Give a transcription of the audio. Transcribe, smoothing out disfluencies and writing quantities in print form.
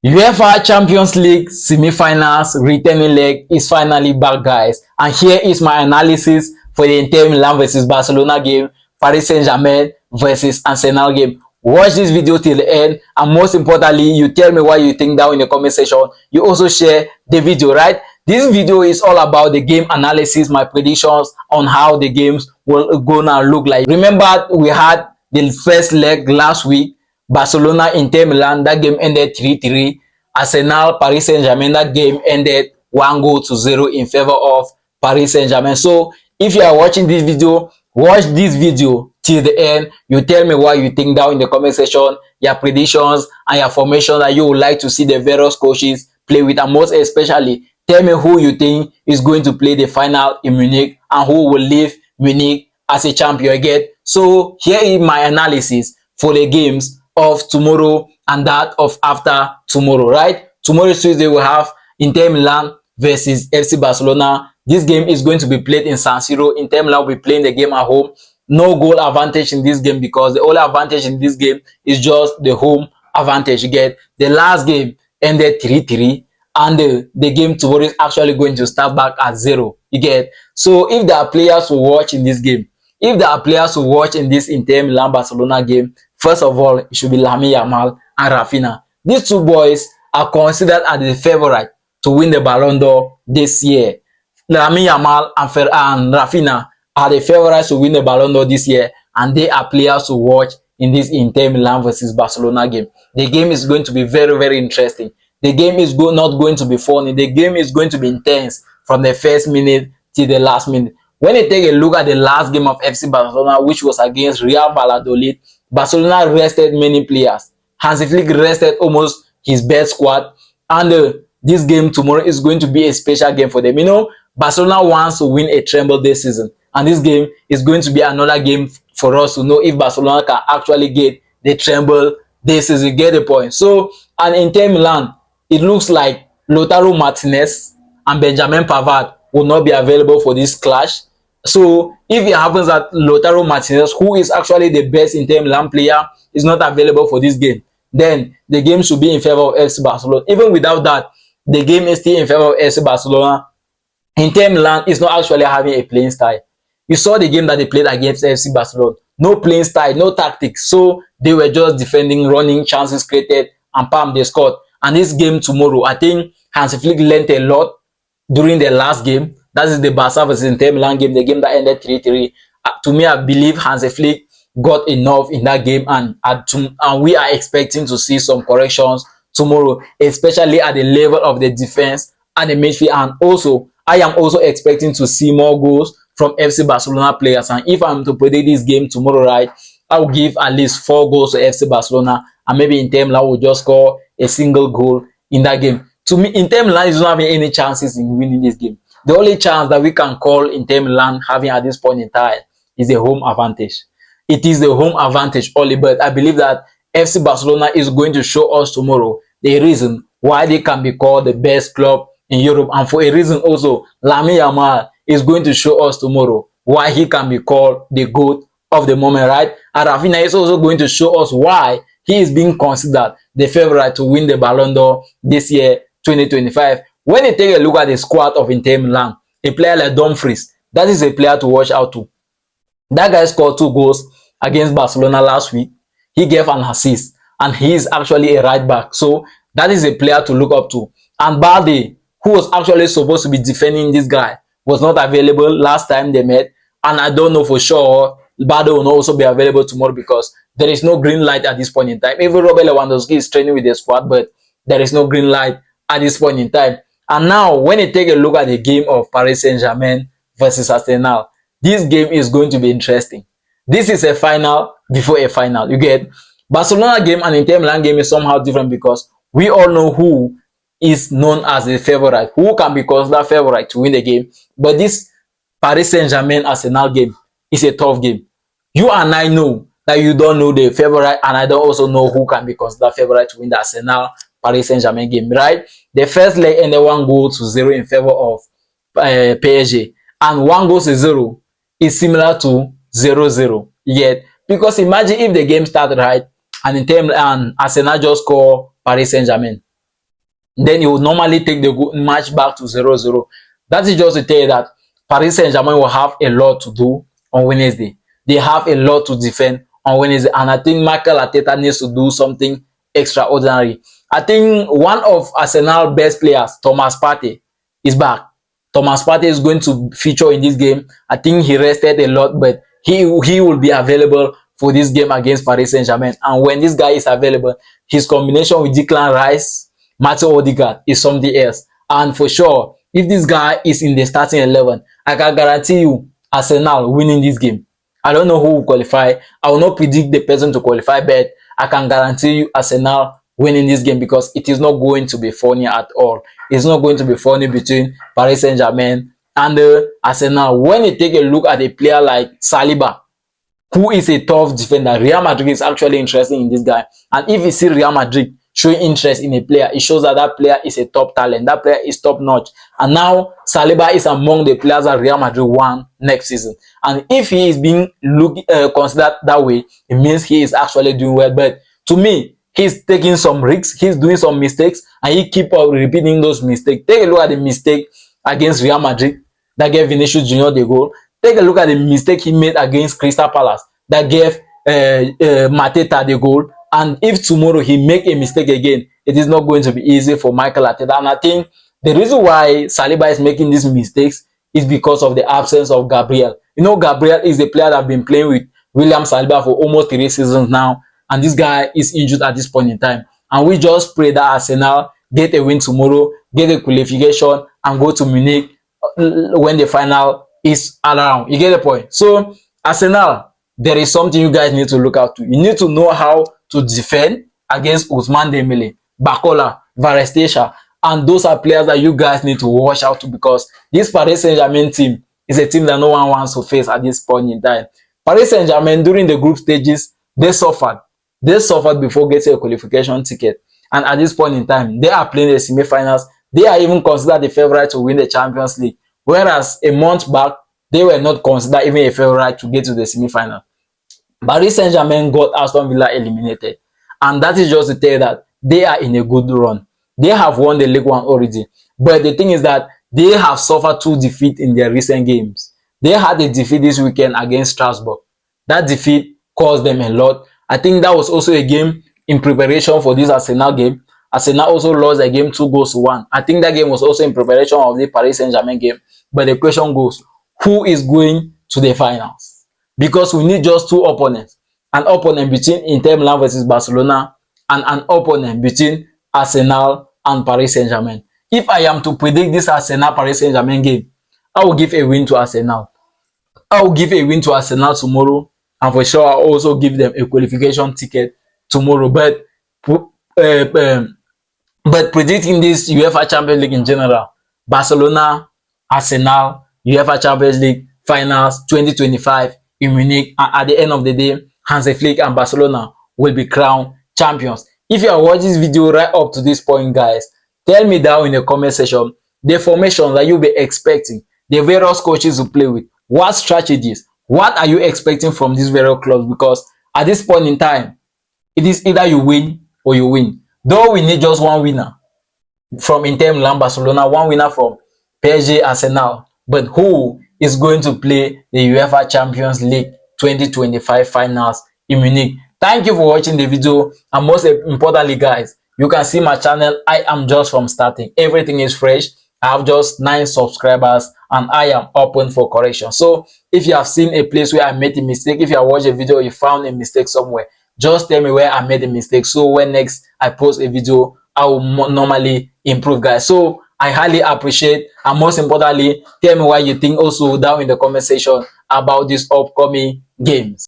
UEFA Champions League semi-finals returning leg is finally back, guys, and here is my analysis for the Inter Milan versus Barcelona game, Paris Saint-Germain versus Arsenal game. Watch this video till the end, and most importantly, you tell me what you think down in the comment section. You also share the video, right? This video is all about the game analysis, my predictions on how the games will gonna look like. Remember, we had the first leg last week, Barcelona Inter Milan. That game ended 3-3. Arsenal Paris Saint-Germain, that game ended 1-0 in favor of Paris Saint-Germain. So if you are watching this video, watch this video till the end. You tell me what you think down in the comment section, your predictions and your formation that you would like to see the various coaches play with, and most especially tell me who you think is going to play the final in Munich and who will leave Munich as a champion again. So here is my analysis for the games of tomorrow and that of after tomorrow, right? Tomorrow, Tuesday, we have Inter Milan versus FC Barcelona. This game is going to be played in San Siro. Inter Milan will be playing the game at home. No goal advantage in this game because the only advantage in this game is just the home advantage. You get, the last game ended 3-3, and the game tomorrow is actually going to start back at 0. You get, so if there are players who watch in this game, if there are players who watch in this Inter Milan Barcelona game, first of all, it should be Lamine Yamal and Rafinha. These two boys are considered as the favorite to win the Ballon d'Or this year. Lamine Yamal and Rafinha are the favorites to win the Ballon d'Or this year, and they are players to watch in this Inter Milan versus Barcelona game. The game is going to be very, very interesting. The game is not going to be funny. The game is going to be intense from the first minute till the last minute. When you take a look at the last game of FC Barcelona, which was against Real Valladolid, Barcelona rested many players. Hansi Flick rested almost his best squad, and this game tomorrow is going to be a special game for them. You know, Barcelona wants to win a treble this season, and this game is going to be another game for us to know if Barcelona can actually get the treble this season, get the point. So, and Inter Milan, it looks like Lautaro Martinez and Benjamin Pavard will not be available for this clash. So if it happens that Lautaro Martinez, who is actually the best Inter Milan player, is not available for this game, then the game should be in favor of FC Barcelona. Even without that, the game is still in favor of FC Barcelona. Inter Milan is not actually having a playing style. You saw the game that they played against FC Barcelona. No playing style, no tactics. So they were just defending, running, chances created, and bam, they scored. And this game tomorrow, I think Hansi Flick learned a lot during the last game. That is the Barca versus Inter Milan game, the game that ended 3-3. To me, I believe Hansi Flick got enough in that game, and we are expecting to see some corrections tomorrow, especially at the level of the defense and the midfield. And also, I am also expecting to see more goals from FC Barcelona players. And if I'm to predict this game tomorrow, right, I will give at least 4 goals to FC Barcelona, and maybe Inter Milan will just score a single goal in that game. To me, Inter Milan is not having any chances in winning this game. The only chance that we can call Inter Milan having at this point in time is the home advantage. It is the home advantage only, but I believe that FC Barcelona is going to show us tomorrow the reason why they can be called the best club in Europe. And for a reason also, Lamine Yamal is going to show us tomorrow why he can be called the GOAT of the moment, right? And Rafinha is also going to show us why he is being considered the favorite to win the Ballon d'Or this year, 2025. When you take a look at the squad of Inter Milan, a player like Dumfries, that is a player to watch out to. That guy scored 2 goals against Barcelona last week. He gave an assist, and he is actually a right back. So that is a player to look up to. And Balde, who was actually supposed to be defending this guy, was not available last time they met. And I don't know for sure Balde will not also be available tomorrow because there is no green light at this point in time. Even Robert Lewandowski is training with the squad, but there is no green light at this point in time. And now, when you take a look at the game of Paris Saint-Germain versus Arsenal, this game is going to be interesting. This is a final before a final. You get, Barcelona game and Inter Milan game is somehow different because we all know who is known as the favorite, who can be considered favorite to win the game. But this Paris Saint-Germain Arsenal game is a tough game. You and I know that you don't know the favorite, and I don't also know who can be considered favorite to win the Arsenal Paris Saint-Germain game, right? The first leg ended 1-0 in favor of PSG, and 1-0 is similar to 0-0. Yet, because imagine if the game started right and Arsenal just score Paris Saint-Germain, then he will normally take the match back to 0-0. That is just to tell you that Paris Saint-Germain will have a lot to do on Wednesday. They have a lot to defend on Wednesday, and I think Mikel Arteta needs to do something extraordinary. I think one of Arsenal's best players, Thomas Partey, is back. Thomas Partey is going to feature in this game. I think he rested a lot, but he will be available for this game against Paris Saint-Germain. And when this guy is available, his combination with Declan Rice, Martin Odegaard is something else. And for sure, if this guy is in the starting 11, I can guarantee you Arsenal winning this game. I don't know who will qualify. I will not predict the person to qualify, but I can guarantee you Arsenal winning this game, because it is not going to be funny at all. It's not going to be funny between Paris Saint-Germain and Arsenal. When you take a look at a player like Saliba, who is a tough defender, Real Madrid is actually interested in this guy. And if you see Real Madrid showing interest in a player, it shows that that player is a top talent. That player is top notch. And now Saliba is among the players that Real Madrid want next season. And if he is being considered that way, it means he is actually doing well. But to me, he's taking some risks, he's doing some mistakes, and he keep on repeating those mistakes. Take a look at the mistake against Real Madrid that gave Vinicius Junior the goal. Take a look at the mistake he made against Crystal Palace that gave Mateta the goal. And if tomorrow he make a mistake again, it is not going to be easy for Mikel Arteta. And I think the reason why Saliba is making these mistakes is because of the absence of Gabriel. You know, Gabriel is the player that have been playing with William Saliba for almost 3 seasons now. And this guy is injured at this point in time. And we just pray that Arsenal get a win tomorrow, get a qualification, and go to Munich when the final is around. You get the point? So, Arsenal, there is something you guys need to look out to. You need to know how to defend against Ousmane Dembele, Bakola, Varestesia. And those are players that you guys need to watch out to, because this Paris Saint-Germain team is a team that no one wants to face at this point in time. Paris Saint-Germain, during the group stages, they suffered. They suffered before getting a qualification ticket. And at this point in time, they are playing the semi-finals. They are even considered the favorite to win the Champions League. Whereas a month back, they were not considered even a favorite to get to the semi-final. Paris Saint-Germain got Aston Villa eliminated. And that is just to tell you that they are in a good run. They have won the League One already. But the thing is that they have suffered 2 defeats in their recent games. They had a defeat this weekend against Strasbourg. That defeat caused them a lot. I think that was also a game in preparation for this Arsenal game. Arsenal also lost a game 2-1. I think that game was also in preparation of the Paris Saint-Germain game. But the question goes, who is going to the finals? Because we need just 2 opponents. An opponent between Inter Milan versus Barcelona, and an opponent between Arsenal and Paris Saint-Germain. If I am to predict this Arsenal-Paris Saint-Germain game, I will give a win to Arsenal. I will give a win to Arsenal tomorrow. And for sure, I'll also give them a qualification ticket tomorrow. But predicting this UEFA Champions League in general, Barcelona, Arsenal, UEFA Champions League Finals 2025 in Munich, and at the end of the day, Hansi Flick and Barcelona will be crowned champions. If you are watching this video right up to this point, guys, tell me down in the comment section the formation that you'll be expecting the various coaches to play with. What strategies? What are you expecting from these various clubs? Because at this point in time, it is either you win or you win. Though we need just one winner from Inter Milan, Barcelona, one winner from PSG, Arsenal. But who is going to play the UEFA Champions League 2025 finals in Munich? Thank you for watching the video. And most importantly, guys, you can see my channel. I am just from starting. Everything is fresh. I have just 9 subscribers and I am open for correction. So if you have seen a place where I made a mistake, if you have watched a video, you found a mistake somewhere, just tell me where I made a mistake. So when next I post a video, I will normally improve, guys. So I highly appreciate, and most importantly, tell me what you think also down in the comment section about these upcoming games.